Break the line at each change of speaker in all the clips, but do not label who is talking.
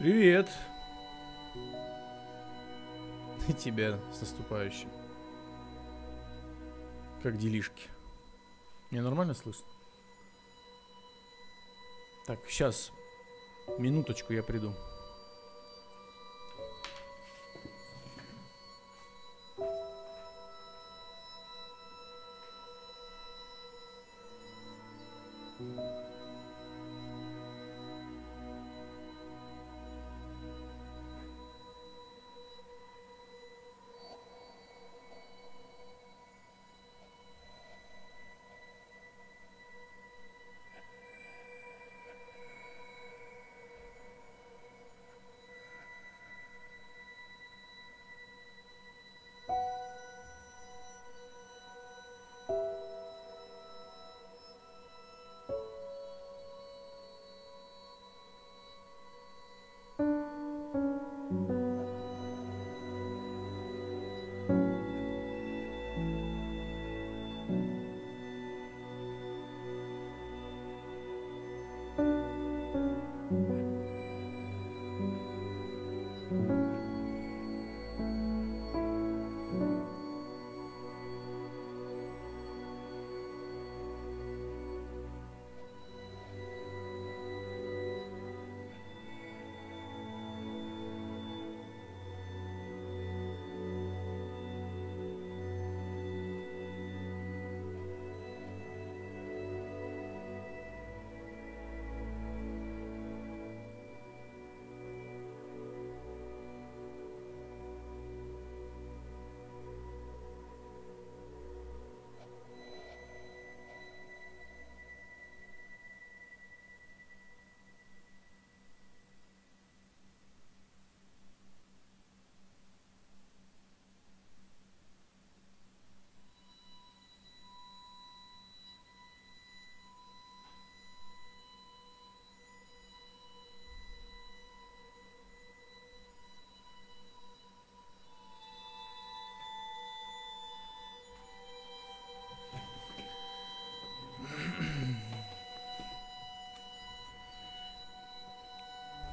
Привет! И тебя с наступающим. Как делишки? Мне нормально слышно? Так, сейчас. Минуточку, я приду.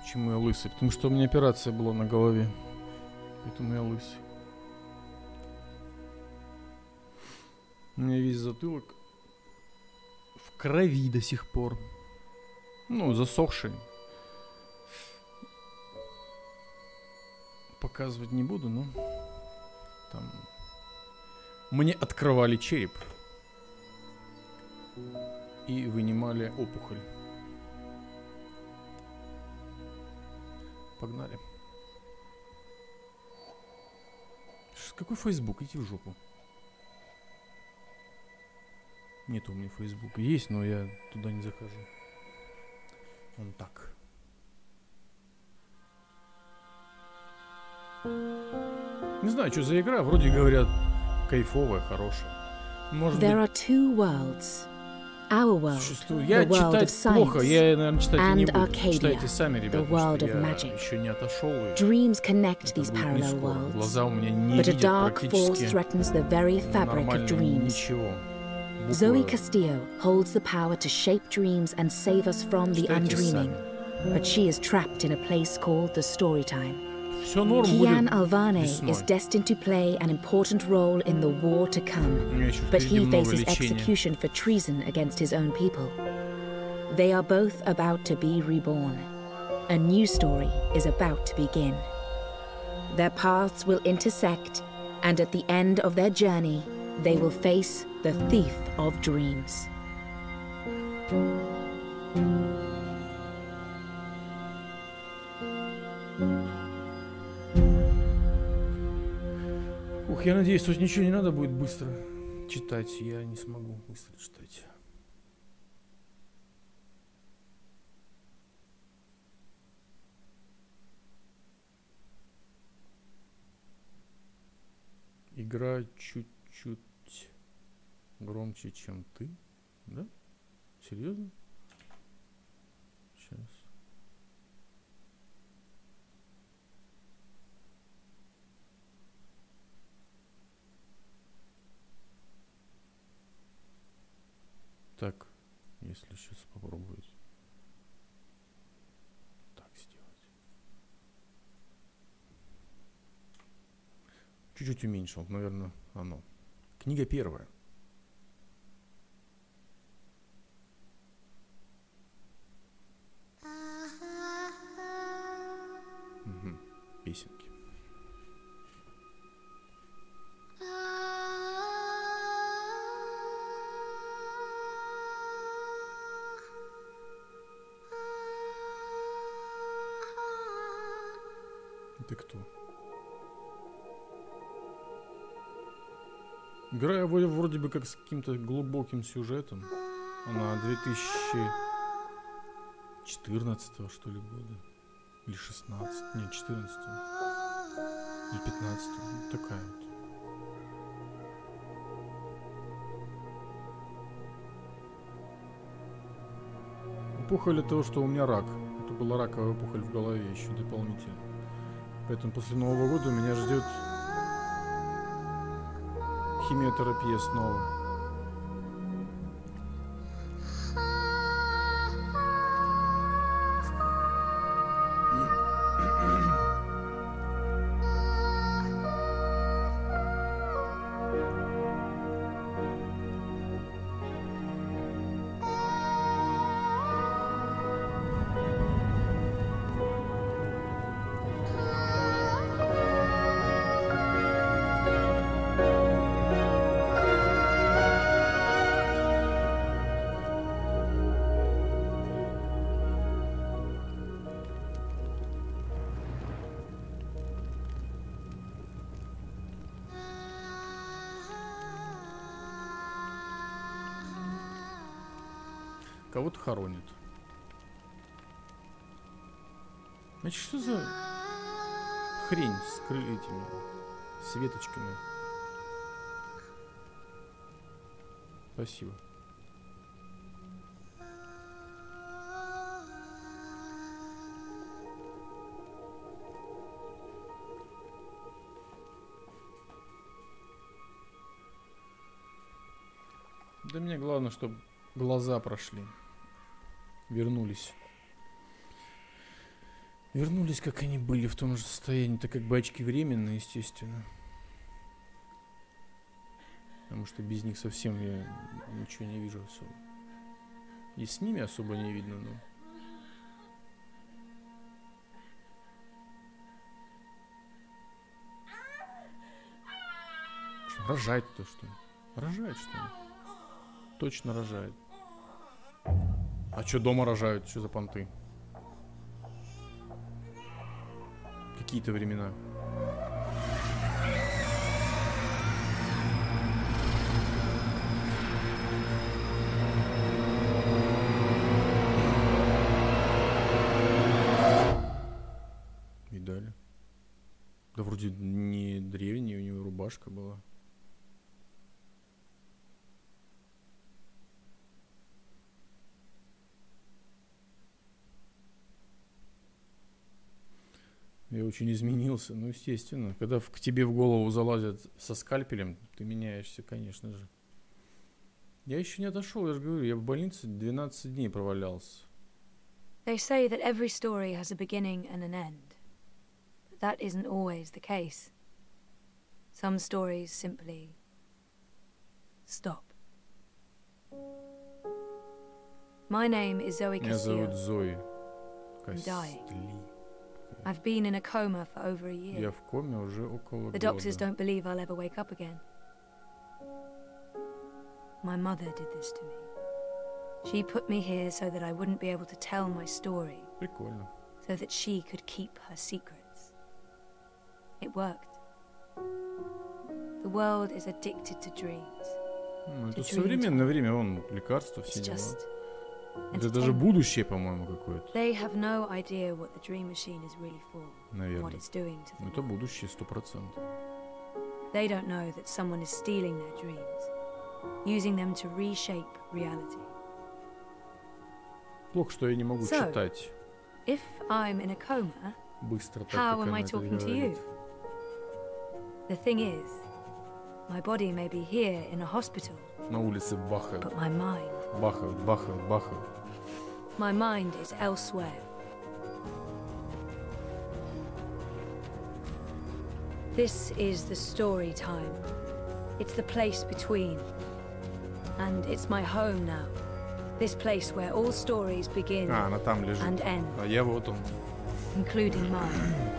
Почему я лысый? Потому что у меня операция была на голове. Поэтому я лысый. У меня весь затылок в крови до сих пор. Ну, засохший. Показывать не буду, но там мне открывали череп и вынимали опухоль. Погнали. Какой Facebook? Иди в жопу. Нет у меня Facebook. Есть, но я туда не захожу. Он так. Не знаю, что за игра. Вроде говорят, кайфовая, хорошая. Может быть...
There are two worlds. Our world,
я
the world of
плохо, я, наверное,
science,
читать не
and
буду.
Arcadia,
Читайте сами, ребята,
the world of
я
magic.
еще не отошел.
Dreams connect
Это
these
будет не
parallel
скоро.
worlds,
Глаза у меня не
but a
видят
dark force
практически
threatens the very fabric of
нормально
dreams.
ничего.
Zoe Castillo holds the power to shape dreams and save us from the
Читайте
undreaming,
сами.
but she is trapped in a place called the Storytime.
Все норм
Kian
будет
Alvane
весной.
is destined to play an important role in the war to come,
У меня еще
but
впереди
he
много
faces
лечения.
execution for treason against his own people. They are both about to be reborn. A new story is about to begin. Their paths will intersect, and at the end of their journey, they will face the thief of dreams.
Ух, я надеюсь, тут ничего не надо будет быстро читать. Я не смогу быстро читать. Игра чуть-чуть громче, чем ты, да? Серьезно? Сейчас. Так, если сейчас попробовать так сделать. чуть-чуть уменьшил, наверное, оно. Книга первая. Угу. Песенки. Ты кто? Игра вроде бы как с каким-то глубоким сюжетом. Она 2014 что ли года. Или 16. Нет, 14. Или 15. Вот такая вот. Опухоль от того, что у меня рак. Это была раковая опухоль в голове еще дополнительно. Поэтому после Нового года меня ждет химиотерапия снова. Кого-то хоронит. Значит, что за хрень с этими светочками? Спасибо. Да мне главное, чтобы глаза прошли. Вернулись. Вернулись, как они были, в том же состоянии. Это как бы очки временные, естественно. Потому что без них совсем я ничего не вижу особо. И с ними особо не видно, но... Что, рожает-то что ли? Рожает, что ли? Точно рожает. А что дома рожают? Что за понты? Какие-то времена. Видали? Да вроде не древняя, у него рубашка была. Я очень изменился, ну естественно. Когда к тебе в голову залазят со скальпелем, ты меняешься, конечно же. Я еще не отошел, я же говорю, я в больнице 12 дней провалялся.
They say that every story has a beginning and an end. But that isn't always the case. Some stories simply stop. My name is Zoe
Меня зовут
Castillo.
Зои
I'm dying.
Костли.
I've been in a coma for over a year.
Я в коме уже около
The
года.
doctors don't believe I'll ever wake up again. My mother did this to me. She put me here so that I wouldn't be able to tell my story,
Прикольно.
so that she could keep her secrets. It worked. The world is addicted to dreams.
Ну, это
To
современное время, вон, лекарства,
It's
все дела.
just
Это даже
entertainment.
будущее, по-моему, какое-то.
They have no idea what the dream machine is really for, and what
Наверное.
it's doing to them.
Это будущее, 100%.
They don't know that someone is stealing their dreams, using them to reshape reality.
Плохо, что я не могу
So,
читать
If I'm in a coma,
быстро так,
how
как
am
она
I
это
talking to
говорит.
you? The thing is, my body may be here in a hospital,
На улице бахают,
but my mind
бахают.
My mind is elsewhere. This is the story time. It's the place between. And it's my home now. This place where all stories begin
она там лежит.
and end.
А я вот он.
Including mine.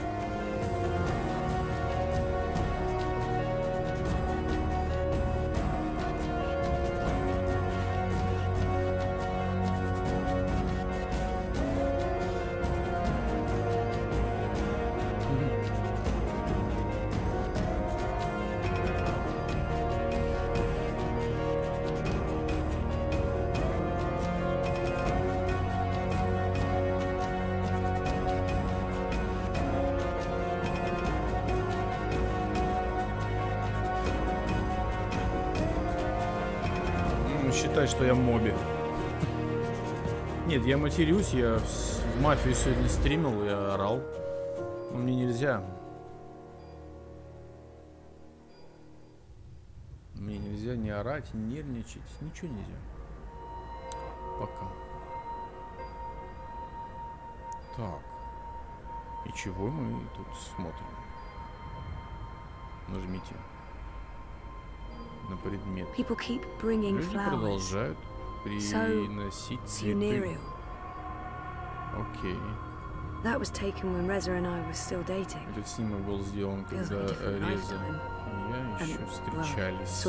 Считай, что я моби. Нет, я матерюсь, я в мафию сегодня стримил, я орал. Но мне нельзя. Мне нельзя не орать, не нервничать, ничего нельзя. Пока. Так. И чего мы тут смотрим? Нажмите на предмет. Люди продолжают приносить цветы. Окей. Этот снимок был сделан, когда Реза и я еще встречались.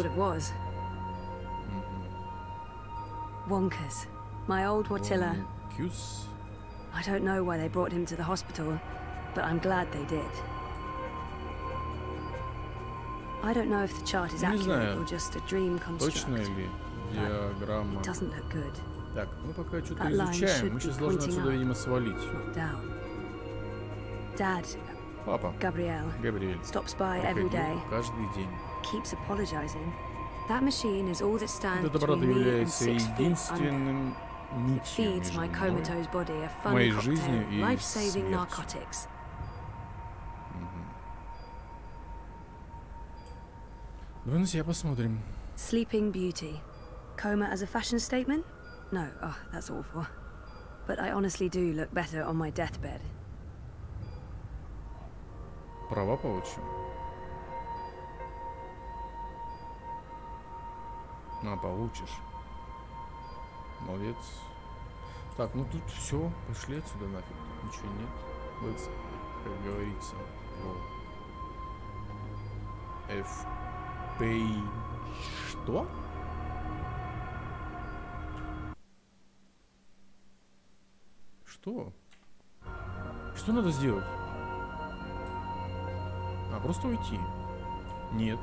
Wonkers, my old Watilla.
Wonkers.
I don't know why they brought him to the hospital, but I'm glad they did. I don't know if the chart is accurate or just a dream construct.
Точно ли диаграмма?
It doesn't look good.
Так, мы пока что-то изучаем. Мы сейчас должны отсюда, видимо, свалить.
Dad,
Папа,
Gabriel, stops by every day.
Каждый день.
Keeps apologizing. That machine is all that stands
Этот аппарат
between me and
является
6 feet
единственным
under. It
нитью
feeds my
между
comatose body a fun
моей
cocktail,
жизнью и
life-saving
смертью.
narcotics.
Давай на себя посмотрим.
Sleeping Beauty. Coma as a fashion statement? No, oh, that's awful. But I honestly do look better on my deathbed.
Права получим. На, получишь. Молодец. Так, ну тут все. Пошли отсюда нафиг. Тут ничего нет. Let's, как говорится. Что? Что? Что надо сделать? А, просто уйти. Нет.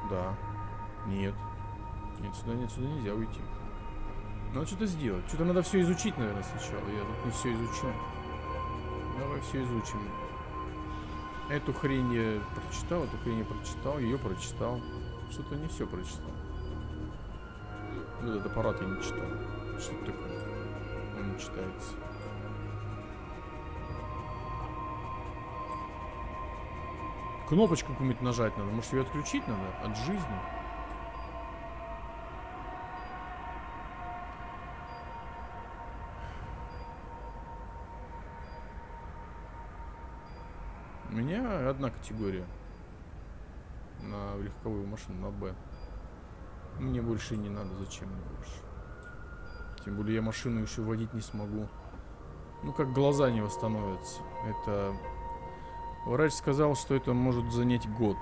Да. Нет. Нет, сюда нельзя уйти. Надо что-то сделать. Что-то надо все изучить, наверное, сначала. Я тут не все изучу. Давай все изучим. Эту хрень я прочитал, эту хрень я прочитал, ее прочитал. Что-то не все прочитал. Этот аппарат я не читал. Что это такое? Он не читается. Кнопочку какую-нибудь нажать надо. Может, ее отключить надо от жизни? У меня одна категория на легковую машину, на Б. Мне больше не надо, зачем мне больше? Тем более я машину еще водить не смогу. Ну, как глаза не восстановятся. Это... Врач сказал, что это может занять год.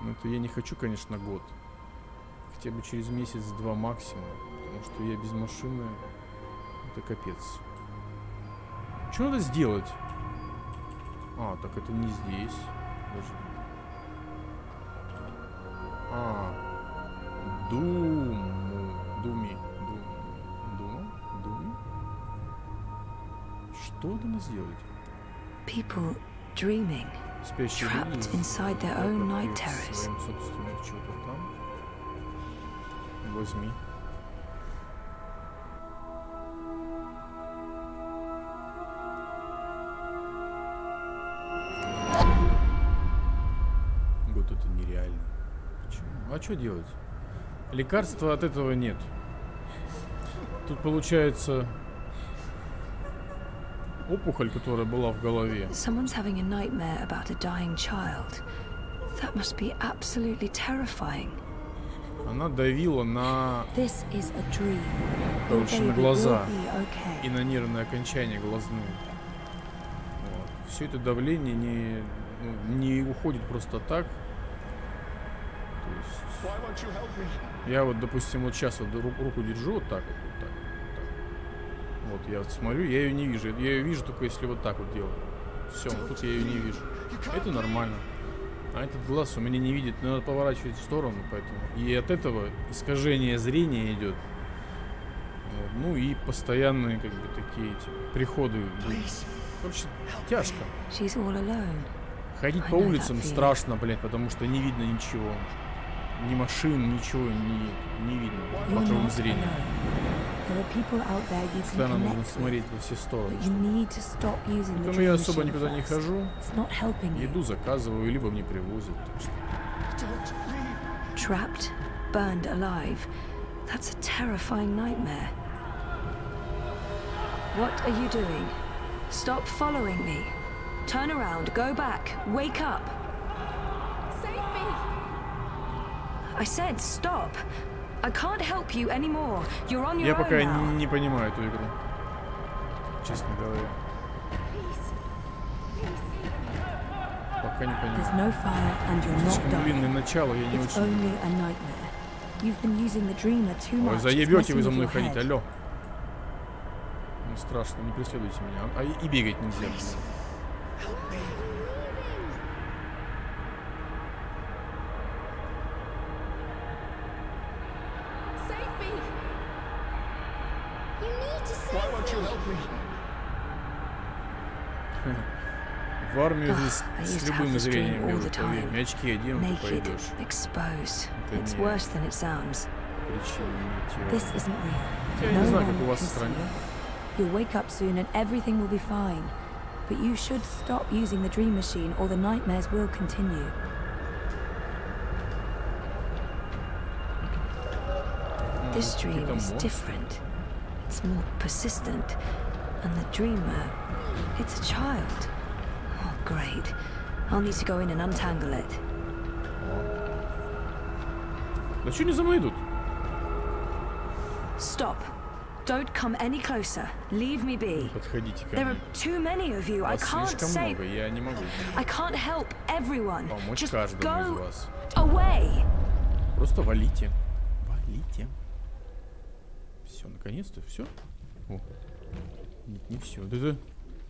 Но это я не хочу, конечно, год. Хотя бы через месяц-два максимум. Потому что я без машины... Это капец. Что надо сделать? А, так это не здесь. Даже... А, Думи. Что надо сделать?
People dreaming, trapped inside their own night terrors.
Что-то там. Возьми. Вот это нереально. Почему? А что делать? Лекарства от этого нет. Тут получается... опухоль, которая была в голове.
Someone's having a nightmare about a dying child. That must be absolutely terrifying.
Она давила на,
This is a dream.
короче, на глаза
Okay.
и на нервные окончания глазные. Вот. Все это давление не уходит просто так. То есть, я вот, допустим, вот сейчас вот руку держу вот так вот, вот так. Вот я вот смотрю, я ее не вижу. Я ее вижу только если вот так вот делаю. Все, вот тут я ее не вижу. Это нормально. А этот глаз у меня не видит, надо поворачивать в сторону, поэтому. И от этого искажение зрения идет. Вот. Ну и постоянные как бы такие эти приходы. Короче, тяжко. Ходить по улицам страшно, блядь, потому что не видно ничего. Ни машин, ничего не видно. Боковым зрением. Постоянно нужно смотреть во все стороны. Поэтому я особо никуда не хожу. Еду заказываю, либо мне привозят.
Trapped, burned alive. That's a terrifying nightmare. What are you doing? Stop following me. Turn around, go back, wake up. Save me. I said stop. I can't help you anymore. You're on your own now.
Я пока не понимаю эту игру. Честно говоря. Пока не понимаю.
There's no fire and you're not
Слишком длинное
dying.
начало, я не
It's
очень...
only a nightmare. You've been using the dreamer too much.
Ой,
It's
заебете вы
messing
за
with
мной
your
ходить,
head.
алло. Ну страшно, не преследуйте меня. А и бегать нельзя. В армию с любым зрением берут, поверь. Очки оденут и пойдешь.
It's worse than it sounds. This isn't real.
Я не знаю, как у вас в стране.
You'll wake up soon and everything will be fine. But you should stop using the dream machine or the nightmares will continue. This dream is different. It's more persistent. And the dreamer, it's a child. Oh, great. I'll need to go in and untangle it.
Да что не за мной идут?
Stop. Don't come any closer. Leave me be.
Подходите ко
There
мне.
are too many of you. I
Вас
can't
слишком
save.
много, я не могу
I can't help everyone.
помочь
Just
каждому из
go
вас.
away.
Просто валите. Валите. Все, наконец-то, все? О. Нет, не все.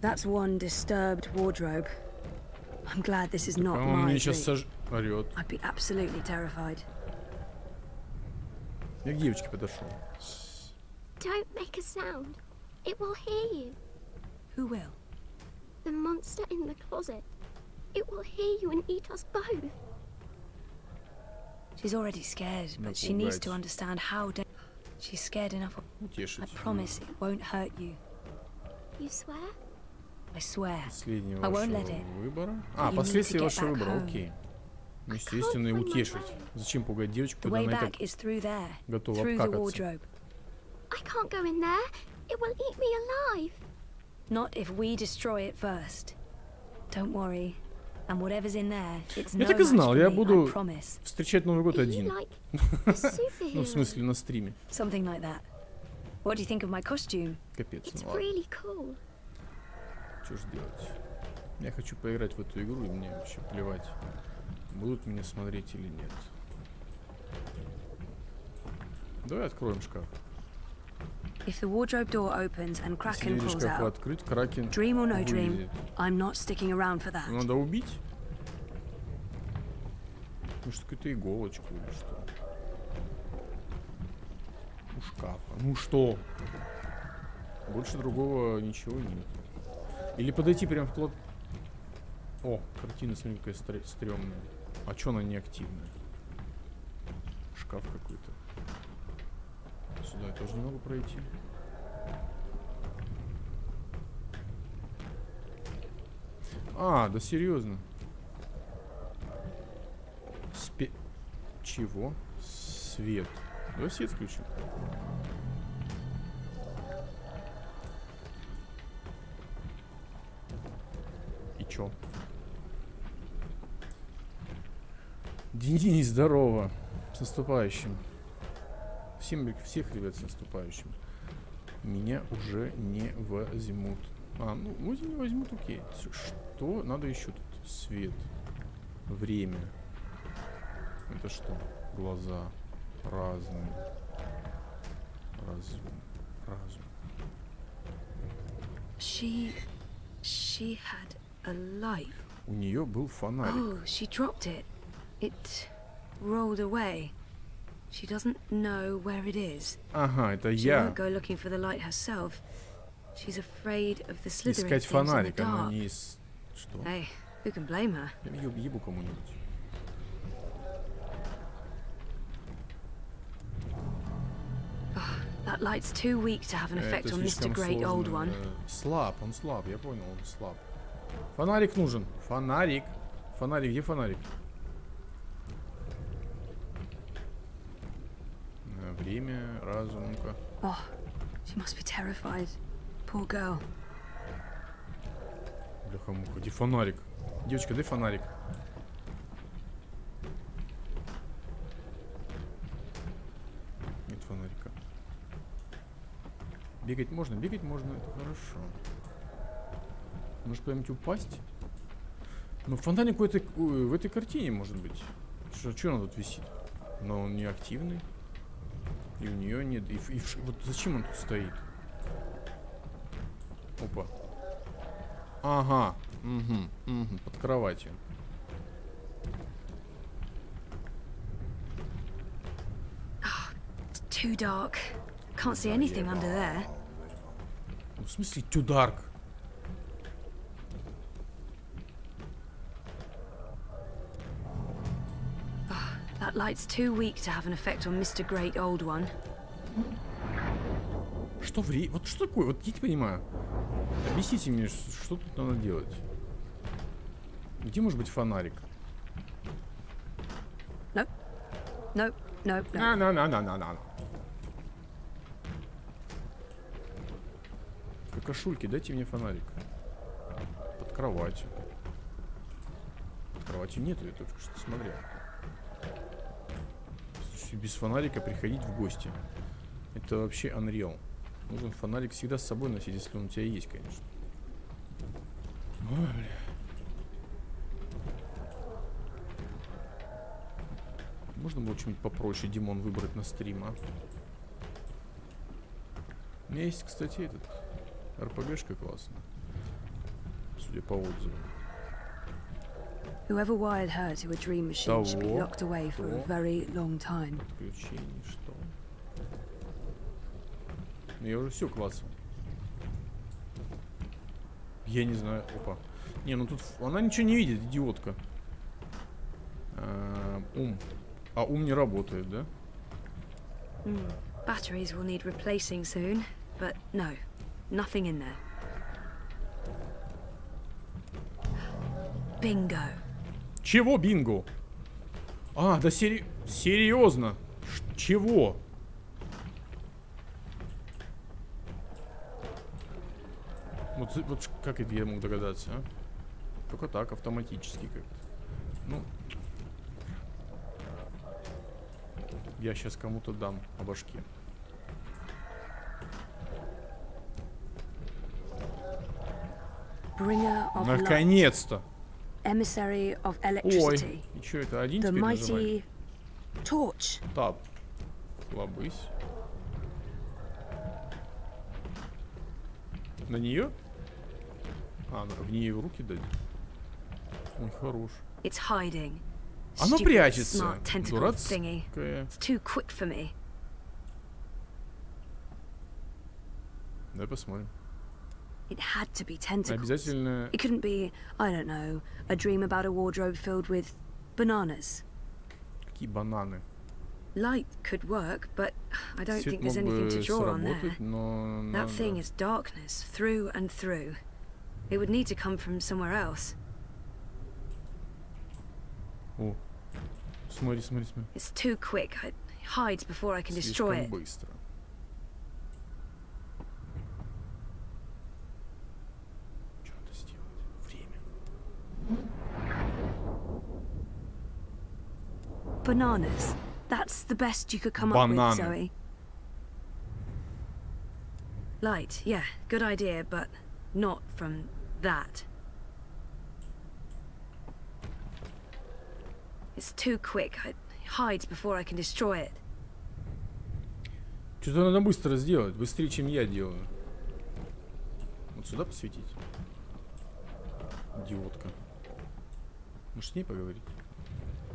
That's one disturbed wardrobe. I'm glad this is not
Он
my
меня сейчас
dream.
орет.
I'd be absolutely terrified.
Я к девочке подошел.
Don't make a sound. It will hear you.
Who will?
The monster in the closet. It will hear you and eat us both.
She's already scared, but she needs to understand how. She's scared enough. I promise it won't hurt you.
You swear?
I swear.
Последнее
I won't let
вашего
it.
выбора.
But
А,
you need
последствия
to get
вашего
back
выбора,
home.
окей. Ну, естественно, и утешить. Зачем пугать девочку,
The
когда
way
она и
back
так
is through there,
готова
through the
обкакаться?
wardrobe.
I can't go in there. It will eat me alive.
Not if we destroy it first. Don't worry. And whatever's in there, it's
Я
no
так и знал,
match
я
for me, I
буду
promise.
встречать Новый год
Are you
один.
like a
Ну, в
superhero?
смысле, на стриме.
Something like that. What do you think of my costume?
Капец,
It's
ну ладно.
really cool.
Что ж делать? Я хочу поиграть в эту игру, и мне вообще плевать, будут меня смотреть или нет. Давай откроем шкаф.
If the wardrobe door opens and
Если
Kraken
двери
crawls
шкафа
out,
открыть, Кракен
dream or no dream,
вылезет.
I'm not sticking around for that.
Надо убить? Может, какую-то иголочку или что? У шкафа. Ну что? Больше другого ничего нет. Или подойти прям вплоть. О, картина, смотри, какая стрёмная. А чё она не активная? Шкаф какой-то. Сюда я тоже не могу пройти. А, да серьезно. Чего? Свет. Давай свет включим. чё? Денис, здорово. С наступающим. Всех ребят с наступающим. Меня уже не возьмут. А, ну, не возьмут, окей. Что? Надо еще тут свет. Время. Это что? Глаза. Разум. Разум.
She had a light.
У нее был фонарик.
Oh, she dropped it. It rolled away. She doesn't know where it is.
Ага, это
She
я.
won't go looking for the light herself. She's afraid of the slithering
Искать
things in the
фонарик,
dark.
она не из... Что?
Hey, who can blame her?
Я ебу кому-нибудь.
That light's too weak to have an effect
Это
on Mr.
слишком
Great Old
сложно.
One.
Слаб, он слаб, я понял, он слаб. Фонарик нужен. Фонарик. Фонарик, где фонарик? Время, разум, ну-ка.
Oh, she must be terrified. Poor girl.
Бляха-муха, где фонарик? Девочка, дай фонарик. Нет фонарика. Бегать можно, это хорошо. Может куда-нибудь упасть? Ну, фонарик в этой картине может быть. Что она тут висит? Но он не активный. И у нее нет. Вот зачем он тут стоит? Опа. Ага. Угу. Под кроватью.
It's too dark. Can't see anything under there.
В смысле too dark?
That light's too weak to have an effect on Mr. Great Old One.
Что вот что такое? Вот я не понимаю. Объясните мне, что тут надо делать? Где может быть фонарик?
No.
На. Какашульки, дайте мне фонарик. Под кроватью. Под кроватью нету, я только что смотрел. Слушай, без фонарика приходить в гости. Это вообще unreal. Нужен фонарик всегда с собой носить, если он у тебя есть, конечно. Ой, бля. Можно было что-нибудь попроще, Димон, выбрать на стрим, а? У меня есть, кстати, этот РПГшка классная. Судя по отзывам.
Whoever wired her to a dream machine should be locked away for a very long time.
Подключение, что? Я уже все классил. Я не знаю. Опа. Не, ну тут она ничего не видит, идиотка. Ум. А ум не работает, да?
Batteries will need replacing soon, but no, nothing in there. Bingo.
Чего бинго? А, да серьезно? Чего? Вот как это я мог догадаться, а? Только так, автоматически как-то. Ну, я сейчас кому-то дам по башке. Наконец-то!
Emissary of
Ой,
electricity.
и что это? Один
The
теперь
mighty
нажимать?
torch.
Таб. Лобысь. На нее? А, в нее в руки дать? Ой, хорош.
It's hiding.
Оно
Stupid,
прячется.
smart tentacle thingy.
Дурацкая.
It's too quick for me.
Давай посмотрим.
It had to be tentacles.
Обязательно.
It couldn't be, I don't know, a dream about a wardrobe filled with bananas.
Какие бананы?
Light could work, but I don't
Свет
think there's
мог
anything
бы
to draw on there.
сработать, но
That
надо.
thing is darkness, through and through. It would need to come from somewhere else.
О, смотри, смотри, смотри.
It's too quick. It hides before I can destroy
Слишком
it.
быстро. Что надо сделать? Время.
bananas. That's the best you could come up with, Zoe. Light, yeah, good idea, but not from that. It's too quick. It hides before I can destroy it.
Что-то надо быстро сделать, быстрее, чем я делаю. Вот сюда посветить. Идиотка. Может, с ней поговорить?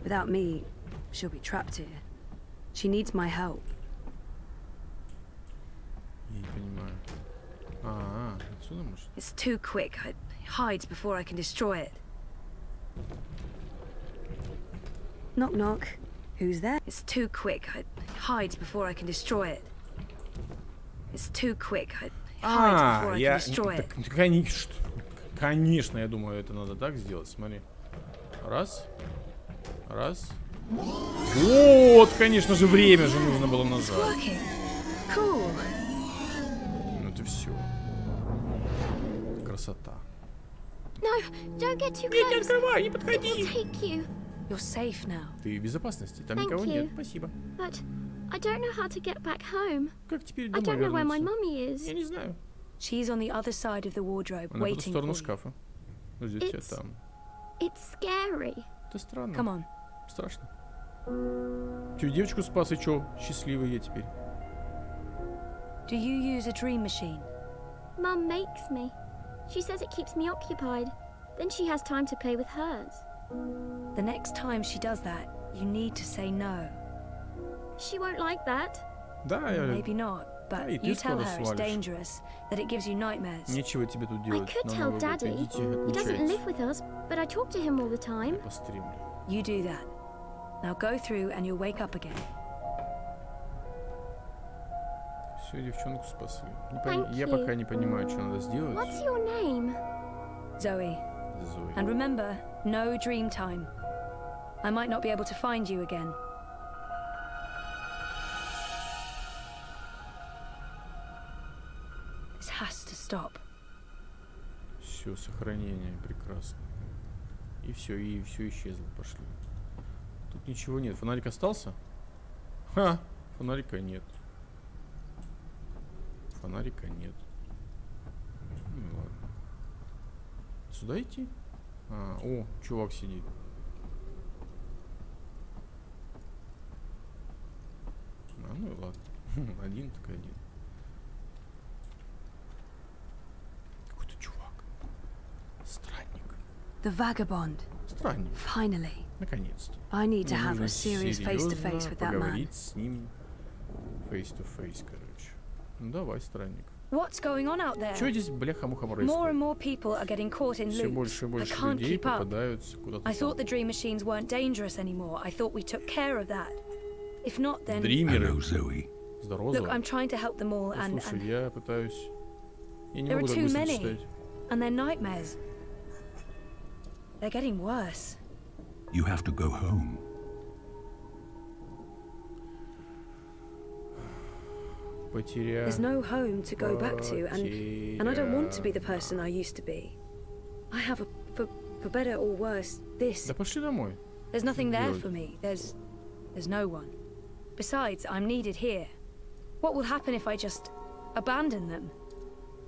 Without me, she'll be trapped here. She needs my help.
Я не понимаю. Отсюда может?
It's too quick. It hides before I can destroy it. Knock knock. Who's there? It's too quick. It hides before I can destroy it. It's too quick. It hides before I can destroy it.
Конечно, я думаю, это надо так сделать. Смотри. Раз. Раз. Вот, конечно же, время же нужно было нажать.
Cool.
Ну это все. Красота.
No, don't get too close.
Нет, не открывай, не подходи.
It will take you.
You're safe now.
Ты в безопасности, там
Thank
никого
you.
нет. Спасибо.
But I don't know how to get back home.
Как теперь
I
домой
don't know where my
вернуться?
mummy is.
Я не знаю.
She's on the other side of the wardrobe,
Она по ту
waiting
сторону
for you.
шкафа. Ждет тебя там.
It's scary.
Это странно.
Come on.
Страшно. Че, девочку спас, и чё? Счастливый я теперь.
Do you use a dream machine?
Mum makes me. She says it keeps me occupied. Then she has time to play with hers.
The next time she does that, you need to say no.
She won't like that.
Да, я...
Maybe not, but
и ты
you tell
скоро
her it's
свалишь.
dangerous, that it gives you nightmares.
Нечего тебе тут
I
делать.
could
На
tell
Новый год
Daddy.
идите,
He doesn't
отмечайте.
live with us, but I talk to him all the time.
Я постримлю.
You do that. Now go through and you'll wake up again.
Все, девчонку спасли.
Thank
Я
you.
пока не понимаю, что надо сделать.
What's your name?
Zoe.
Зоя.
And remember, no dream time. I might not be able to find you again. This has to stop.
Все, сохранение, прекрасно. И все исчезло, пошли. Тут ничего нет. Фонарик остался? Ха! Фонарика нет. Фонарика нет. Ну ладно. Сюда идти? О, чувак сидит. Ну и ладно. Один так один. Какой-то чувак. Странник.
The vagabond.
Странник.
Finally.
Наконец-то.
I need to
Мне
have
нужно
a serious face-to-face
серьезно
with that man.
поговорить с ним face-to-face, короче. Ну давай, странник.
What's going on out there?
Чего здесь, бляха-муха,
More
происходит?
and more people are getting caught in
Все
loops.
больше и
I
больше
can't
людей
keep up.
попадаются куда-то
I thought the
там.
dream machines weren't dangerous anymore. I thought we took care of that. If not, then...
Дримеры.
Hello, Zoe.
Здорово,
Look,
Зоя.
I'm trying to help them all,
Ну, слушай, я пытаюсь... Я не
there are
могу так
too
быстро
many,
читать.
and they're nightmares. They're getting worse.
You have to go home.
There's no home to go back to, and I don't want to be the person I used to be. I have a, for better or worse, this.
Да пошли домой.
There's nothing there
Делать.
for me. There's no one. Besides, I'm needed here. What will happen if I just abandon them?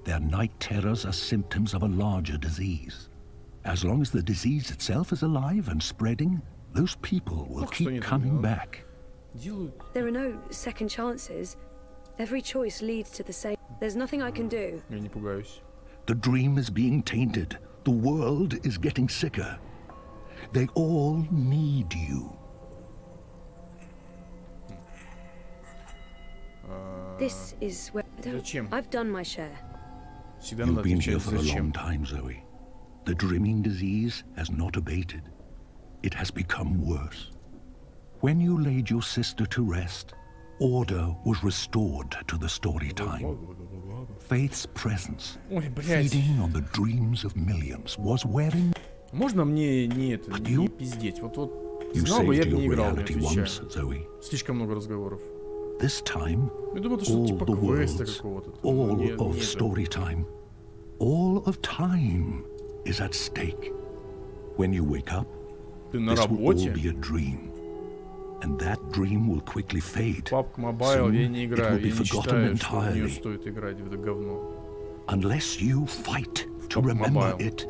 Their night terrors are symptoms of a larger disease. As long as the disease itself is alive and spreading, those people will
Ох, что они
keep
там
coming
делают.
back.
Делают.
There are no second chances. Every choice leads to the same. There's nothing I can do.
Я не пугаюсь.
The dream is being tainted. The world is getting sicker. They all need you.
This is where
Зачем?
I've done my share.
Всегда надо
You've been here
отвечать
for a long
зачем.
time, Zoe. The dreaming disease has not abated. It has become worse. When you laid your sister to rest, order was restored to the story time. Faith's presence,
Ой, блядь.
feeding on the dreams of millions, was wearing...
Можно мне не это,
But
не
you-
пиздеть? Вот
You
знал бы, я
saved
бы не
your
играл, не
reality
отвечаю.
once, Zoe.
Слишком много разговоров.
This time,
Я думал, это что-то
all
типа
the
квеста
worlds,
какого-то.
all
Не-
of
не это.
story time, all of time is at stake. When you wake up,
Ты на
this will all
работе?
be a dream. and that dream will quickly fade.
PUBG Mobile я не играю, я не считаю, что в нее
entirely.
стоит играть в это говно.
Unless you fight to
PUBG
remember
Mobile.
it,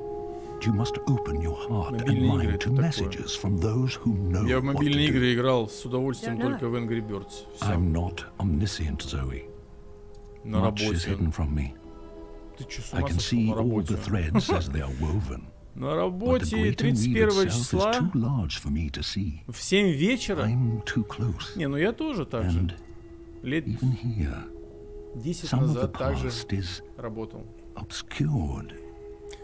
you must open your heart and
Мобильные игры
mind to
это
messages from those who know
Я в
what to
мобильные
do.
игры играл с удовольствием
Don't know.
только в Angry Birds. Всё.
I'm not omniscient, Zoe.
На
Much is
работе.
hidden from me.
Ты чё, с
I
ума
can
сошел?
see
На
all the
работе.
threads as they are woven.
На
But the
работе
greater weave
31
itself is
числа
too large for me to see.
в 7 вечера.
I'm too close.
Не, ну я тоже так же.
And
Лет
even here,
10
some of the
назад также
past is
работал.
obscured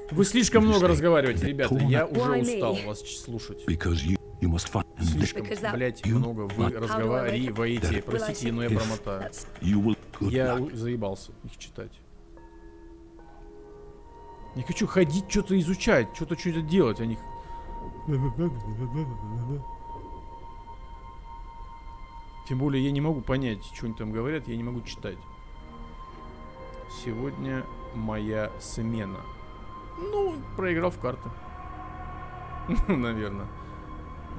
Вы слишком много разговариваете, ребята. Я уже
Why me?
устал вас слушать.
because you must find and
Слишком,
Because that-
блядь,
You-
много вы разговариваете. Простите, но я
If-
промотаю.
That's
you will good
Я
luck.
заебался их читать. Не хочу ходить, что-то изучать, что-то делать, а не... Тем более я не могу понять, что они там говорят, я не могу читать. Сегодня моя смена. Ну, проиграл в карты. Наверное.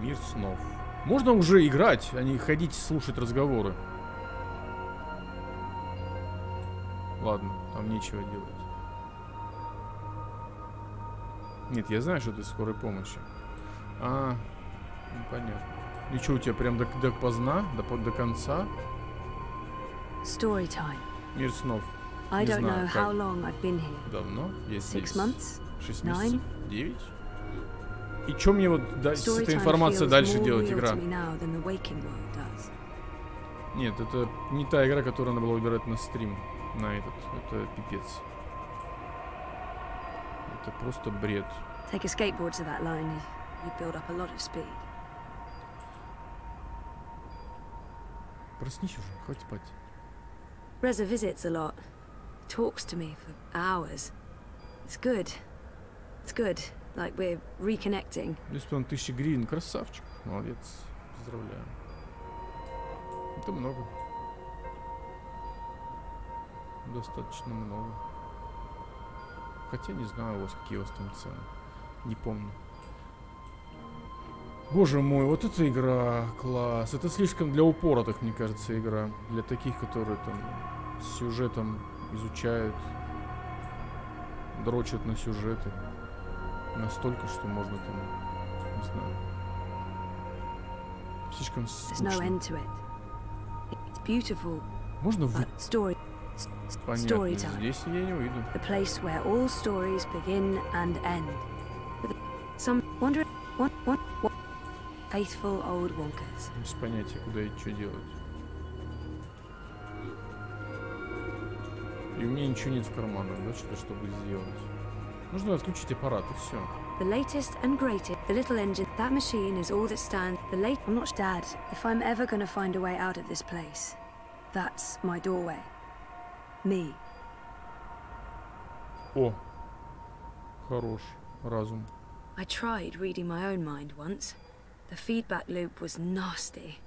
Мир снов. Можно уже играть, а не ходить слушать разговоры. Ладно, там нечего делать. Нет, я знаю, что ты скорой помощи. А, ну понятно. И что, у тебя прям до поздна, до конца?
story time.
Мир снов.
I
Не
don't
знаю,
know
как
how long I've been here.
давно я здесь?
6 months?
6
Nine?
месяцев? 9? И что мне вот с
Story
этой
time
информацией
feels
дальше
more
делать,
real
игра?
to me now than the waking world does.
Нет, это не та игра, которую надо было выбирать на стрим. На этот. Это пипец. Это просто бред.
Take a skateboard to that line, you build up a lot of speed.
Проснись уже, хватит спать.
Reza visits a lot. Talks to me for hours. It's good. It's good. Like we're reconnecting.
1000 гривен, красавчик. Молодец. Поздравляю. Это много. Достаточно много. Хотя не знаю у вас, какие у вас там цены. Не помню. Боже мой, вот эта игра, класс. Это слишком для упоротых, мне кажется, игра. Для таких, которые там с сюжетом изучают, дрочат на сюжеты. Настолько, что можно там, не знаю. Слишком
There's no
скучно.
end to it. It's beautiful,
Можно
but story
Понятно,
storytime.
здесь я не выйду.
The place where all stories begin and end. With some wondering, faithful old wonkers.
Без понятия, куда и что делать. И у меня ничего нет в карманах, да, что-то, чтобы сделать. Нужно отключить аппарат, и все.
The latest and greatest, the little engine, that machine is all that stands. I'm not Dad. If I'm ever gonna find a way out of this place, that's my doorway. Me.
О, хорош разум.
I tried reading my own mind once. The feedback loop was nasty.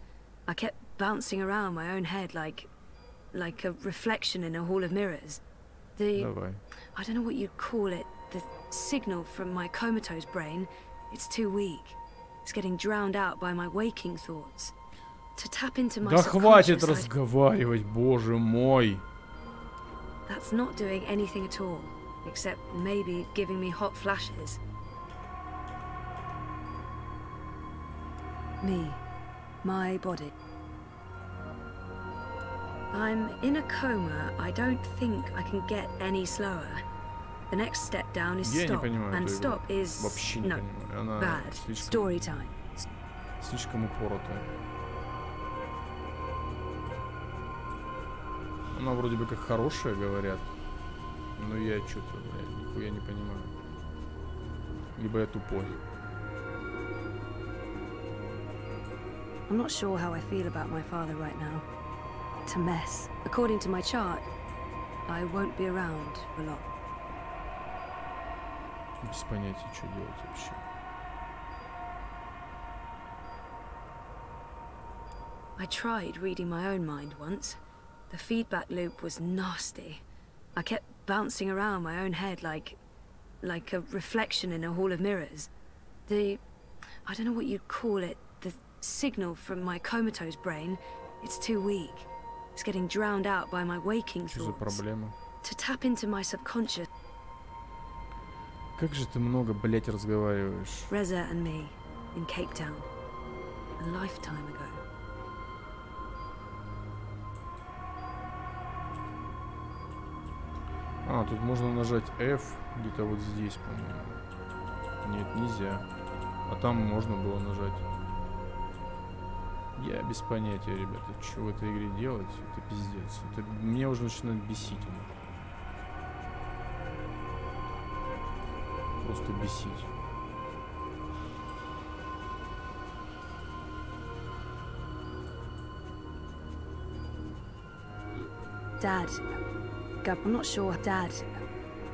I kept bouncing around my own head like a reflection in a hall of mirrors.
Давай.
I don't know what you'd call it. The signal from my comatose brain, it's too weak. It's getting drowned out by my waking thoughts. To tap into my
Да хватит
subconscious,
разговаривать, боже мой.
that's not doing anything at all, except maybe giving me hot flashes. Me, my body. I'm in a coma. I don't think I can get any slower. The next step down is
Я не
stop,
понимаю
and
эту игру.
stop is
Вообще не
no,
понимаю. Она
bad.
слишком,
Story time.
слишком упоротая. Она вроде бы как хорошая, говорят. Но я что-то, блядь, нихуя не понимаю. Либо я тупой.
I'm not sure how I feel about my father right now. It's a mess. According to my chart, I won't be around for long.
Без понятия, что делать вообще.
I tried reading my own mind once. The feedback loop was nasty. I kept bouncing around my own head like a reflection in a hall of mirrors. I don't know what you'd call it. The signal from my comatose brain. It's too weak. It's getting drowned out by my waking
Что за
thoughts.
проблема?
To tap into my subconscious.
Как же ты много, блять, разговариваешь.
Reza and me in Cape Town. A lifetime ago.
А, тут можно нажать F где-то вот здесь, по-моему. Нет, нельзя. А там можно было нажать. Я без понятия, ребята, что в этой игре делать. Это пиздец. Это меня уже начинает бесить. Просто бесить.
Dad, Gab, I'm not sure, Dad.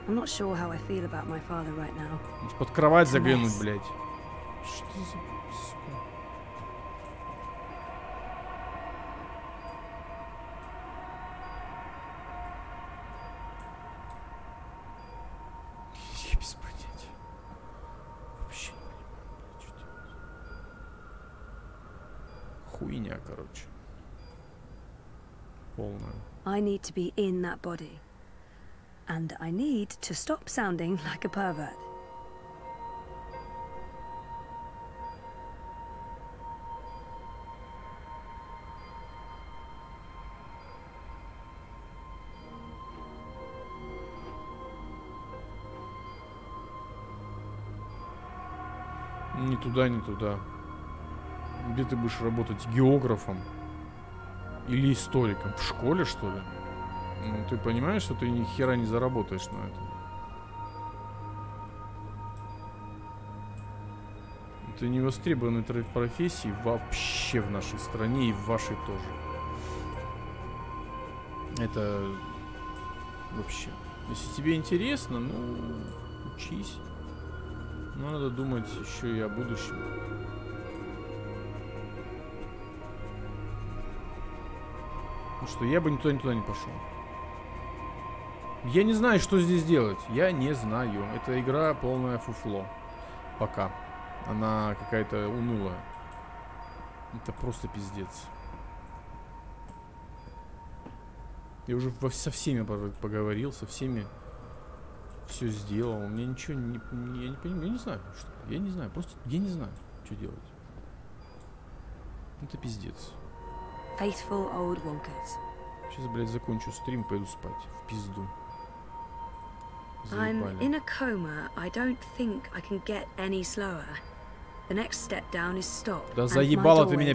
I'm not sure how I feel about my father right now.
Под кровать заглянуть, блядь. Что за... сука? Я без понятия. Вообще не понимаю, что делать. Хуйня, короче. Полная.
I need to be in that body. And I need to stop sounding like a pervert.
Ни туда, ни туда. Где ты будешь работать? Географом? Или историком? В школе, что ли? Ну, ты понимаешь, что ты ни хера не заработаешь на это? Это не востребованные профессии вообще в нашей стране и в вашей тоже. Это вообще. Если тебе интересно, ну, учись. Но надо думать еще и о будущем. Ну что, я бы ни туда не пошел. Я не знаю, что здесь делать. Я не знаю. Эта игра полное фуфло. Пока. Она какая-то унылая. Это просто пиздец. Я уже со всеми поговорил, со всеми все сделал. У меня ничего не... Я не понимаю. Я не знаю, что. Я не знаю. Просто я не знаю, что делать. Это пиздец.
Faithful old wonkers.
Сейчас, блядь, закончу стрим, пойду спать. В пизду.
I'm in a coma. I don't think I can get any slower. The next step down is stop.
Да заебала ты меня.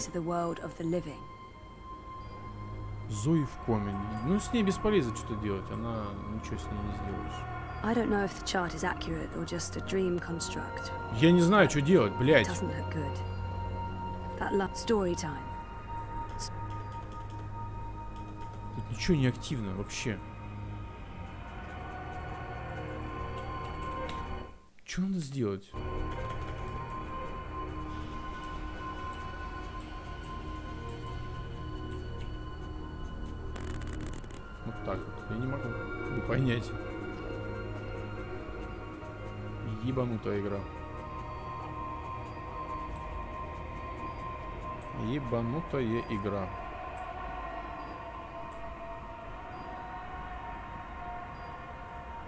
Зои в коме. Ну, с ней бесполезно что-то делать. Она... Ничего с ней не сделаешь.
I don't know if the chart is accurate or just a dream construct.
Я не знаю, что делать, блядь.
Doesn't look good. That story time.
Тут ничего не активно вообще. Что надо сделать? Вот так вот. Я не могу понять. Ебанутая игра. Ебанутая игра.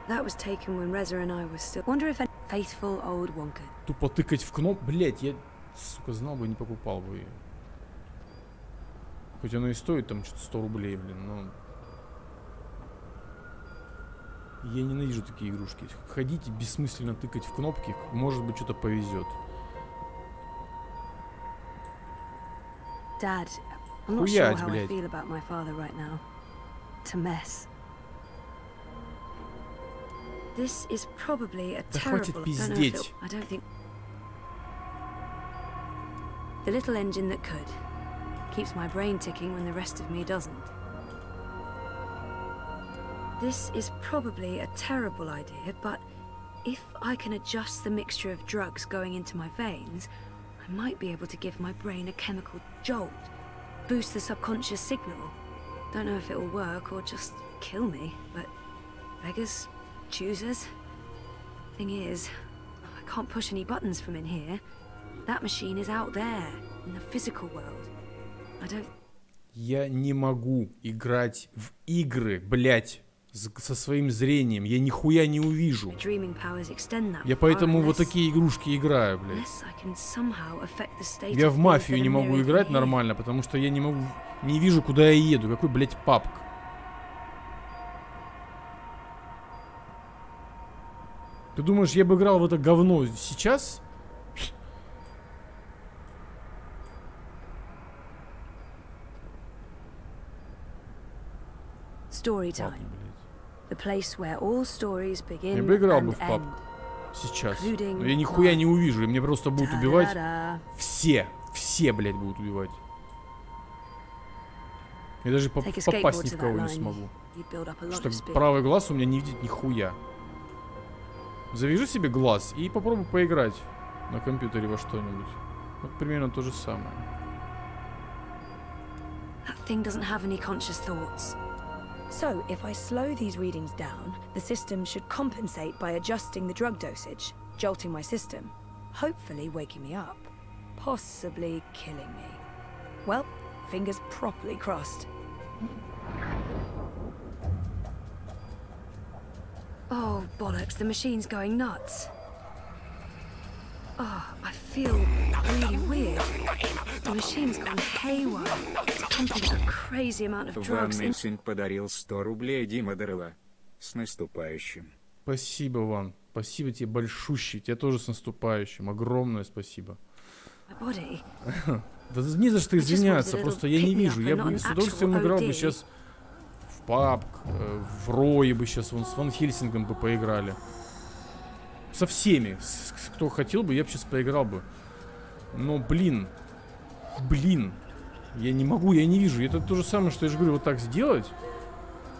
That was taken when Reza and I were still. Wonder if a faithful old wonka.
Тупо тыкать в кнопку. Блять, я, сука, знал бы, не покупал бы ее. Хоть оно и стоит там что-то 100 рублей, блин, но... Я ненавижу такие игрушки. Ходите бессмысленно тыкать в кнопки, может быть, что-то повезет.
Dad, I'm not sure how I feel about my father right now. It's a mess. This is probably a terrible. I don't think. The little engine that could keeps my brain ticking when the rest of me doesn't. This is probably a terrible idea, but if I can adjust the mixture of drugs going into my veins, I might be able to give my brain a chemical jolt, boost the subconscious signal. Don't know if it will work or just kill me, but beggars, choosers. Thing is, I can't push any buttons from in here. That machine is out there,
Я не могу играть в игры, блять, со своим зрением. Я нихуя не увижу. Я поэтому вот такие игрушки играю, блядь. Я в мафию не могу играть нормально, потому что я не вижу, куда я еду. Какой, блядь, папк. Ты думаешь, я бы играл в это говно сейчас? Я бы играл бы в паб сейчас. Но я нихуя не увижу, и мне просто будут убивать все, блядь, будут убивать. Я даже попасть ни в кого не смогу. Что правый глаз у меня не видит нихуя. Завяжи себе глаз и попробуй поиграть на компьютере во что-нибудь. Вот примерно то же самое.
So, if I slow these readings down, the system should compensate by adjusting the drug dosage, jolting my system, hopefully waking me up, possibly killing me. Well, fingers properly crossed. Oh, bollocks, the machine's going nuts. Oh, I feel really weird. The machine's gone haywire. It's pumping a crazy amount of drugs in.
Ванный сын подарил 100 рублей Дима ДРУГА. С наступающим.
Спасибо, Ван. Спасибо тебе большущий. Тебе тоже с наступающим. Огромное спасибо. Да не за что извиняться. Просто я не вижу. Я бы с удовольствием играл бы сейчас в пабг, в Рои бы сейчас, вон с Ван Хельсингом бы поиграли. Со всеми, кто хотел бы, я бы сейчас поиграл бы. Но, блин, я не могу, я не вижу. Это то же самое, что я же говорю, вот так сделать.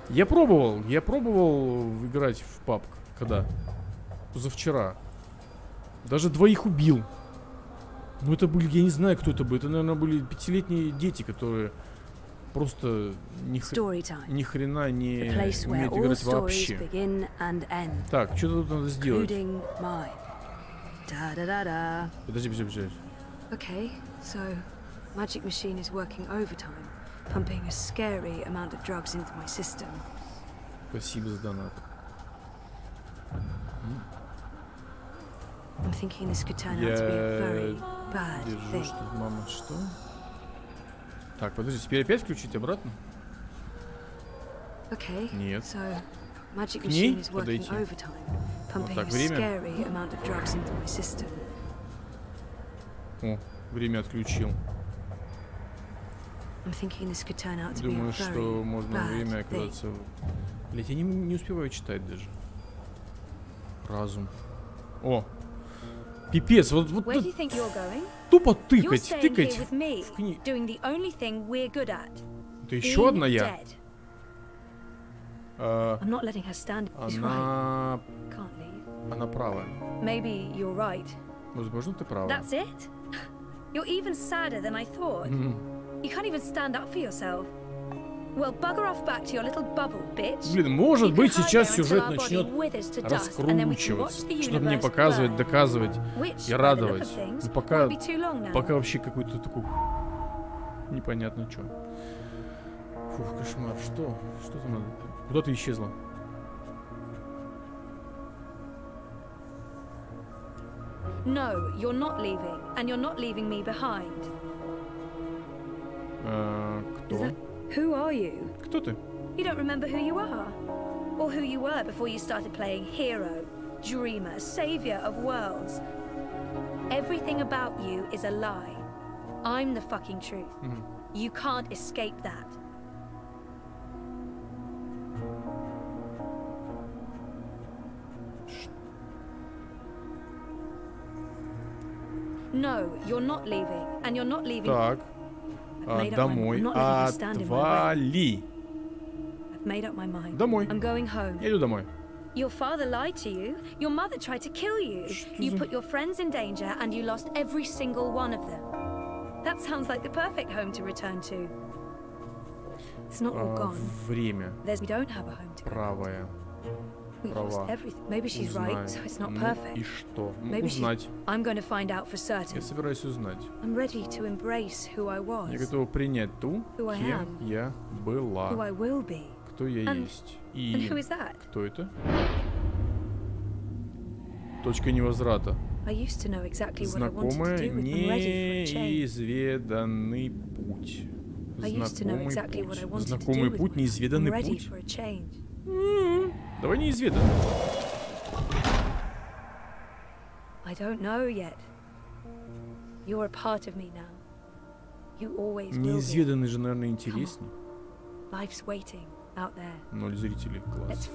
Я пробовал играть в пабг, когда? Позавчера. Даже двоих убил. Ну, это были, я не знаю, кто это был. Это, наверное, были 5-летние дети, которые просто ни хрена не умеют играть вообще. Так, что тут надо сделать? Подожди.
Okay, so magic machine is working overtime, pumping a scary amount of drugs into my system.
Спасибо за донат.
I'm thinking this could turn out to be a very bad thing.
Мама, что? Так, подожди, теперь опять включить обратно?
Okay.
Нет.
So, magic machine is working overtime, pumping a scary amount of drugs into my system.
О, время отключил.
I'm thinking this could turn out to be a
Думаю, что можно время оказаться. Блять, я не успеваю читать даже. Разум. О, пипец, вот тупо тыкать в книгу. Это еще одна я. Она правая. Возможно, ты права. Блин, может быть, сейчас сюжет начнет раскручиваться, чтобы мне показывать, доказывать и радовать. Но пока вообще какой-то такой непонятно что. Фух, кошмар. Что там надо? Куда ты исчезла?
No, you're not leaving, and you're not leaving me behind.
Кто?
Who are you?
Кто ты?
You don't remember who you are, or who you were before you started playing hero, dreamer, savior of worlds. Everything about you is a lie. I'm the fucking truth. You can't escape that. No, you're not leaving, and you're not leaving.
Так. Домой. Отвали. Домой. Я иду домой.
Your father lied to you. Your mother tried to kill you. You put your friends in danger, and you lost every single one of them. That sounds like the perfect home to return to. It's not all gone.
Время.
We don't have a home to
правая. права. Узнать. Ну и что? Ну, узнать. Я собираюсь узнать. Я готова принять ту, кем я была. Кто я есть. И кто это? Точка невозврата. Знакомый неизведанный путь. Знакомый путь, неизведанный путь. Давай неизведанный. Неизведанный же, наверное, интереснее. 0 зрителей, класс.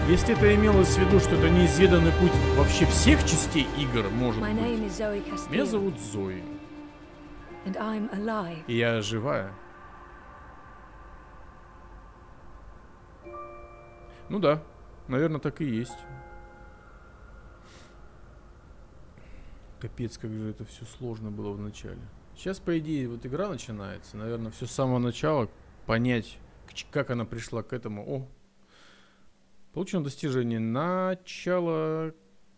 Если это имелось в виду, что это неизведанный путь вообще всех частей игр, может быть. Меня зовут Зои. И я живая. Ну да, наверное, так и есть. Капец, как же это все сложно было в начале. Сейчас, по идее, вот игра начинается. Наверное, все с самого начала понять, как она пришла к этому. О! Получено достижение начала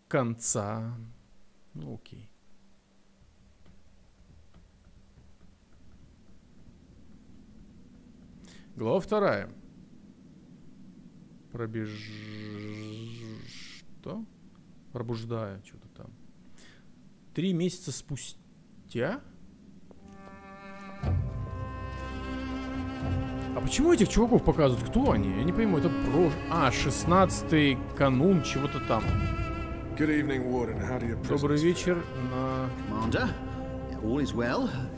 конца. Ну окей. Глава 2. Что? Пробуждая что-то там. 3 месяца спустя? А почему этих чуваков показывают? Кто они? Я не пойму, это про... 16-й канун чего-то там. Добрый вечер,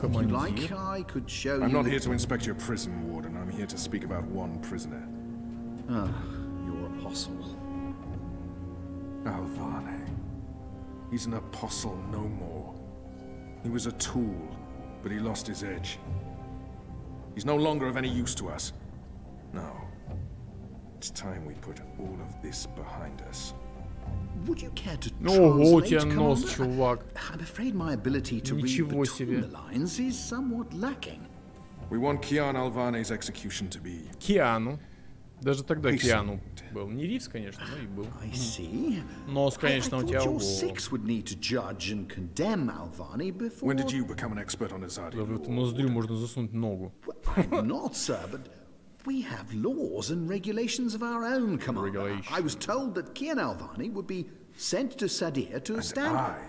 Командир.
I'm not here to inspect your prison, Warden. I'm here to speak about one prisoner.
Ah, your apostle.
Alvane. He's an apostle no more. He was a tool, but he lost his edge. He's no longer of any use to us. No. It's time we put all of this behind us.
Would you care to
Ого, у тебя нос, чувак.
I'm afraid my ability to read between the lines is somewhat lacking.
We want Kian Alvane's execution to be...
Киану. Даже тогда Киану был. Не Ривз, конечно, но и был. Нос, конечно, у тебя ого.
When did you become an expert on Azadi?
Да, в эту ноздрю можно засунуть ногу.
Not, sir, but we have laws and regulations of our own, Commander. I was told that Kian Alvani would be sent to Sadir to stand...
And I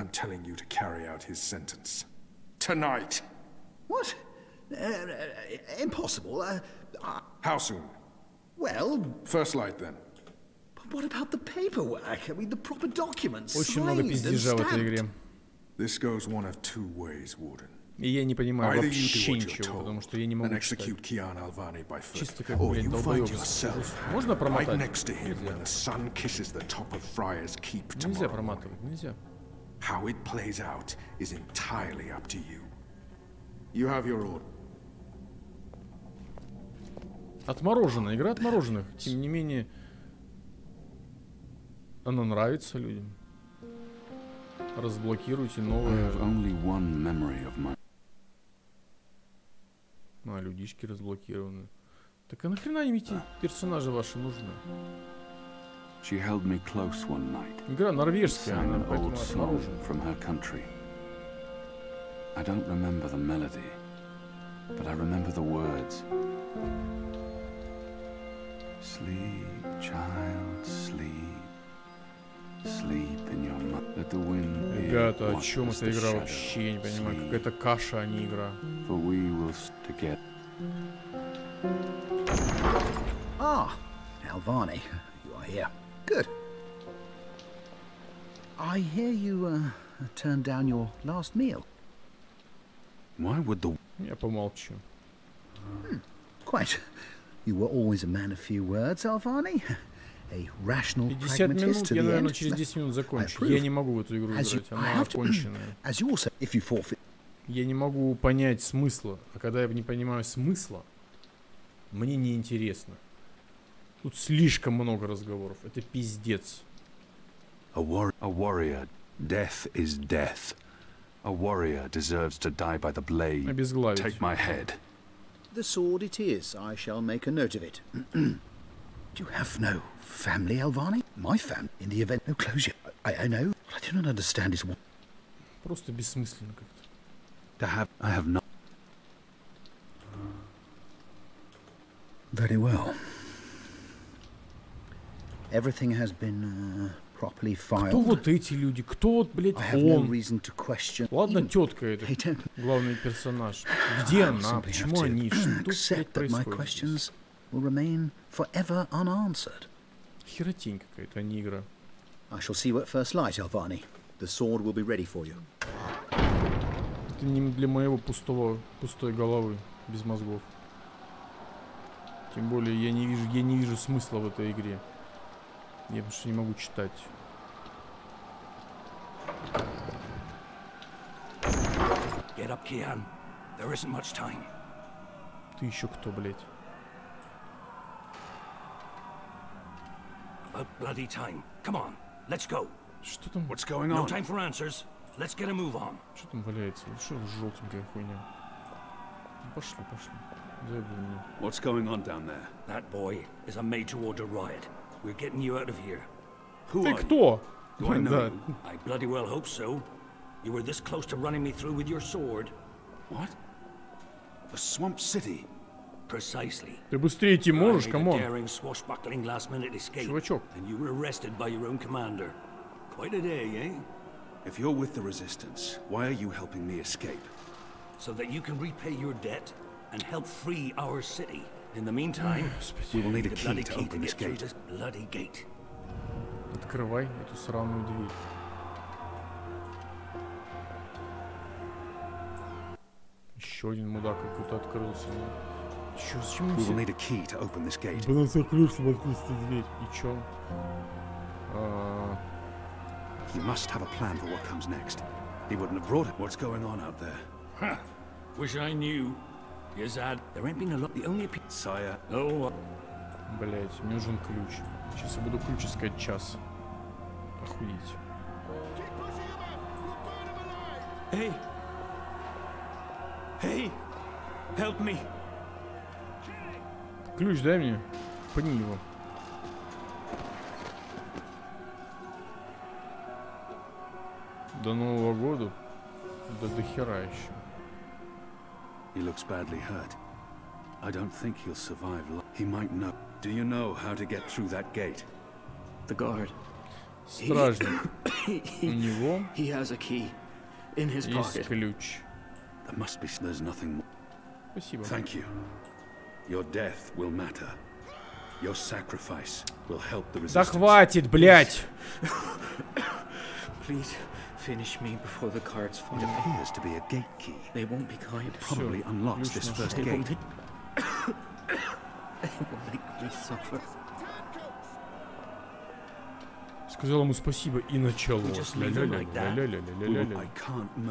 am telling you to carry out his sentence. Tonight!
What? Impossible.
How soon?
Well...
First light, then.
But what about the paperwork? I mean, the proper documents,
Очень много пиздежа в этой игре.
This goes one of two ways, Warden.
И я не понимаю вообще ничего, потому что я не могу читать. Чисто как, блин, долбоёб. Можно промотать? Нельзя проматывать, нельзя.
How it plays out is entirely up to you. You have your order.
Отмороженная, игра отмороженных. Тем не менее, она нравится людям. Разблокируйте новые. А, людишки разблокированы. Так а нахрена им эти персонажи ваши нужны? Игра норвежская, она поэтому отморожена.
I don't remember the melody, but I remember the words. Sleep, child, sleep. Sleep in your mother. Let the wind.
Ребята, о чем эта игра вообще? Я не понимаю. Какая-то каша, а не игра.
For we will get.
Ah, Alvani, you are here. Good. I hear you turned down your last meal.
Why would the...
Я помолчу.
Quite. You were always a man of few words, Alvani. A rational
50 минут,
pragmatist to
я,
the
наверное,
end.
через 10 минут закончу. Я не могу в эту игру играть, она оконченная. Я не могу понять смысла. А когда я не понимаю смысла, мне неинтересно. Тут слишком много разговоров. Это пиздец.
A warrior Death is death. A warrior deserves to die by the blade. Take my head.
The sword it is. I shall make a note of it. Do you have no family, Alvani? My family, in the event, no closure. I know. What I do not understand is what.
Просто бессмысленно как-то.
I have not.
Very well. Everything has been properly filed.
Кто вот эти люди? Кто вот, блядь, он? Ладно, тетка это, главный персонаж. Где она? Почему они? Что тут происходит? Херотень какая-то, а не игра.
I shall see you at first light, Alvani. The sword will be ready for you.
Это не для моего пустой головы, без мозгов. Тем более я не вижу смысла в этой игре. Я потому что не могу читать.
Get up, Kian. There isn't much time.
Ты еще кто, блядь?
About bloody time. Come on, let's go.
Что там?
What's going on?
No time for answers. Let's get a move on.
Что там валяется? Что за желтенькая хуйня? Пошли.
What's going on down there?
That boy is a made to order riot. We're getting you out of here.
Who are
you?
Do I know you? I bloody well hope so. You were this close to running me through with your sword.
What? A swamp city?
Precisely.
Ты быстрее идти можешь, камон.
Daring, swashbuckling last-minute escape.
Чувачок.
And you were arrested by your own commander. Quite a day, eh?
If you're with the resistance, why are you helping me escape?
So that you can repay your debt and help free our city. In the meantime,
we will need a key to open this gate.
This bloody gate.
Открывай эту сраную дверь. Еще один мудак какой-то открылся. Чё, зачем
we will need a key to open this gate.
Было закрыть, чтобы открыть эту дверь. И чё?
You must have a plan for what comes next. He wouldn't have brought it. What's going on out there?
Huh. Wish I knew. Yazad, there ain't been a lot. The only
Sire.
Oh.
Блять, мне нужен ключ. Сейчас я буду ключ искать час. Охуеть.
Hey. Hey. Help me.
Ключ дай мне. Подними его. До Нового года? Да до хера еще.
He looks badly hurt. I don't think he'll survive. He might know. Do you know how to get through that gate?
The guard.
Стражник. У него
he has a key in his
есть ключ.
There must be. There's nothing more.
Спасибо.
Thank you. Your death will matter. Your sacrifice will help the resistance.
Да хватит, блять!
Please finish me before the cards fall.
It appears to be a gate key.
They won't be kind.
It probably unlocks this first gate.
They will make me suffer.
Сказал ему спасибо и началось.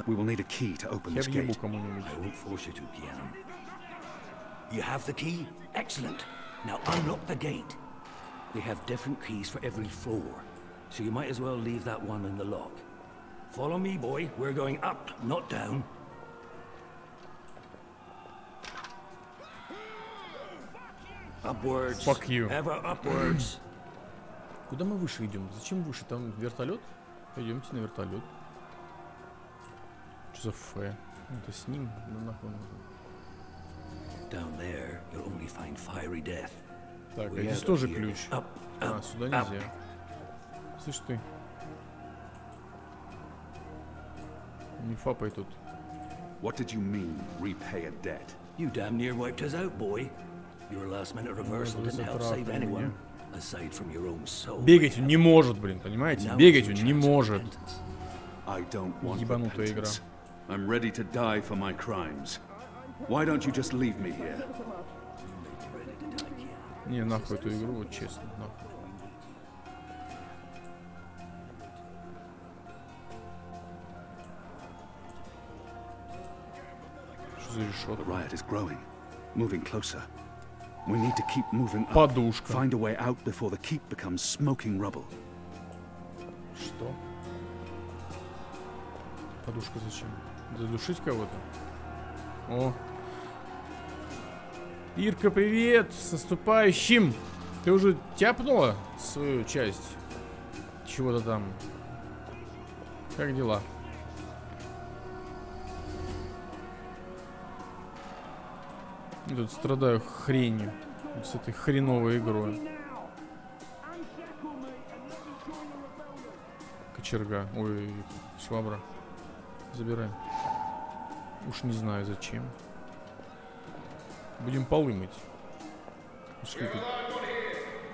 We will need a key to open this gate.
I won't force you to, Kian. You have the key? Excellent. Now unlock the gate. We have different keys for every floor, so you might as well leave that one in the lock. Follow me, boy. We're going up, not down. Upwards.
Fuck you.
Ever upwards.
Куда мы выше идем? Зачем выше? Там вертолет? Пойдемте на вертолет. Что за Ф? Это с ним? Ну нахуй нужно.
Down there, you'll only find fiery death.
Так, а здесь тоже ключ. А, сюда нельзя. Слышь ты. Не фапай тут.
What did you mean, repay a debt?
You damn near wiped us out, boy. Your last-minute reversal didn't help save anyone, aside from your own soul.
Бегать он не может, блин, понимаете? Бегать он не может.
I don't want
Ебанутая игра.
I'm ready to die for my crimes. Why don't you just leave me here?
Не, нахуй эту игру, вот честно, нахуй. Что за решетка?
The riot is growing, moving closer. We need to keep moving up.
Подушка.
Find a way out before the keep becomes smoking rubble.
Что? Подушка зачем? Задушить кого-то? О. Ирка, привет! С наступающим! Ты уже тяпнула свою часть? Чего-то там. Как дела? Я тут страдаю хренью. С этой хреновой игрой. Кочерга. Ой, швабра. Забираем. Уж не знаю зачем. Будем полы мыть. Пошли тут.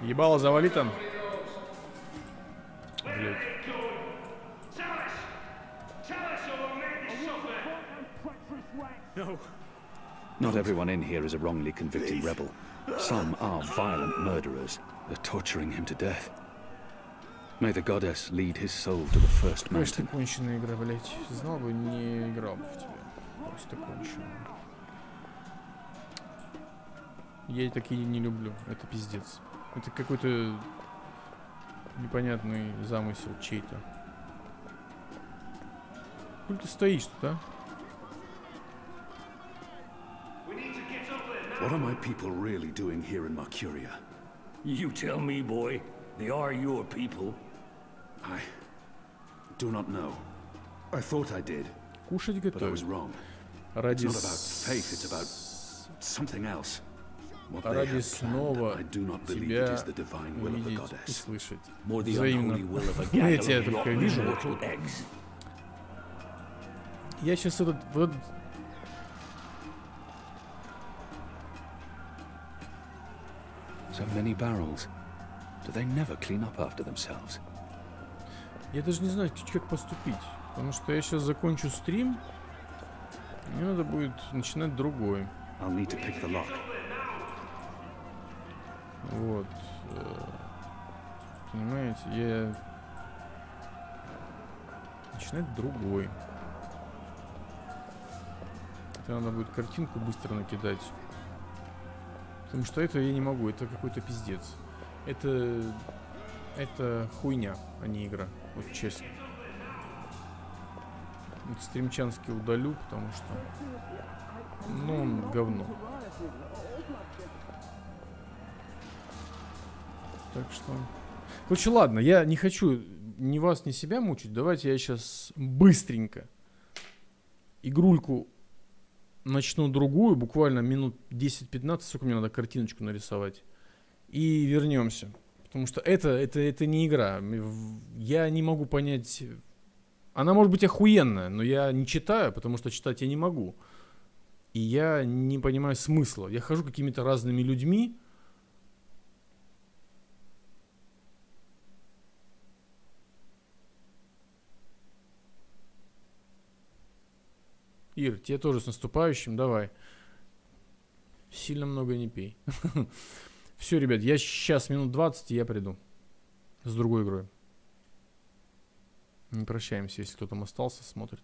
Ебало завали там. Блять.
Not everyone in here is a wrongly convicted rebel. Some are violent murderers. They're torturing him to death. May the goddess lead his soul to the first mountain.
Просто конченая игра, блять. Знал бы, не играл бы в тебя. Просто конченая. Я такие не люблю. Это пиздец. Это какой-то непонятный замысел чей-то. Куда ты стоишь тут, а?
What are my people really doing here in Mercuria?
You tell me, boy. They are your people.
I do not know. I thought I did,
Кушать
but I was
готовить.
wrong.
Ради
It's not about faith, it's about something else. What they
ради
have
снова
planned, I do not believe
тебя
it is the divine will of the
увидеть и
goddess.
слышать.
More the
Взаимно.
unholy will of a
Знаете, я
gaggle of
только
rotten
вижу.
mortal eggs.
Я сейчас этот...
So many barrels. Do they never clean up after themselves?
Я даже не знаю, как поступить. Потому что я сейчас закончу стрим. Мне надо будет начинать другой.
I'll need to pick the lock.
Вот. Понимаете, я... Начинать другой. Это надо будет картинку быстро накидать. Потому что это я не могу, это какой-то пиздец. Это хуйня, а не игра. Вот честно. Вот стримчанский удалю, потому что... Ну, он говно. Так что... Короче, ладно, я не хочу ни вас, ни себя мучить. Давайте я сейчас быстренько игрульку начну другую, буквально минут 10-15, сколько мне надо картиночку нарисовать. И вернемся. Потому что это не игра. Я не могу понять... Она может быть охуенная, но я не читаю, потому что читать я не могу. И я не понимаю смысла. Я хожу какими-то разными людьми. Ир, тебе тоже с наступающим, давай. Сильно много не пей. Все, ребят, я сейчас минут 20, и я приду. С другой игрой. Не прощаемся, если кто там остался, смотрит.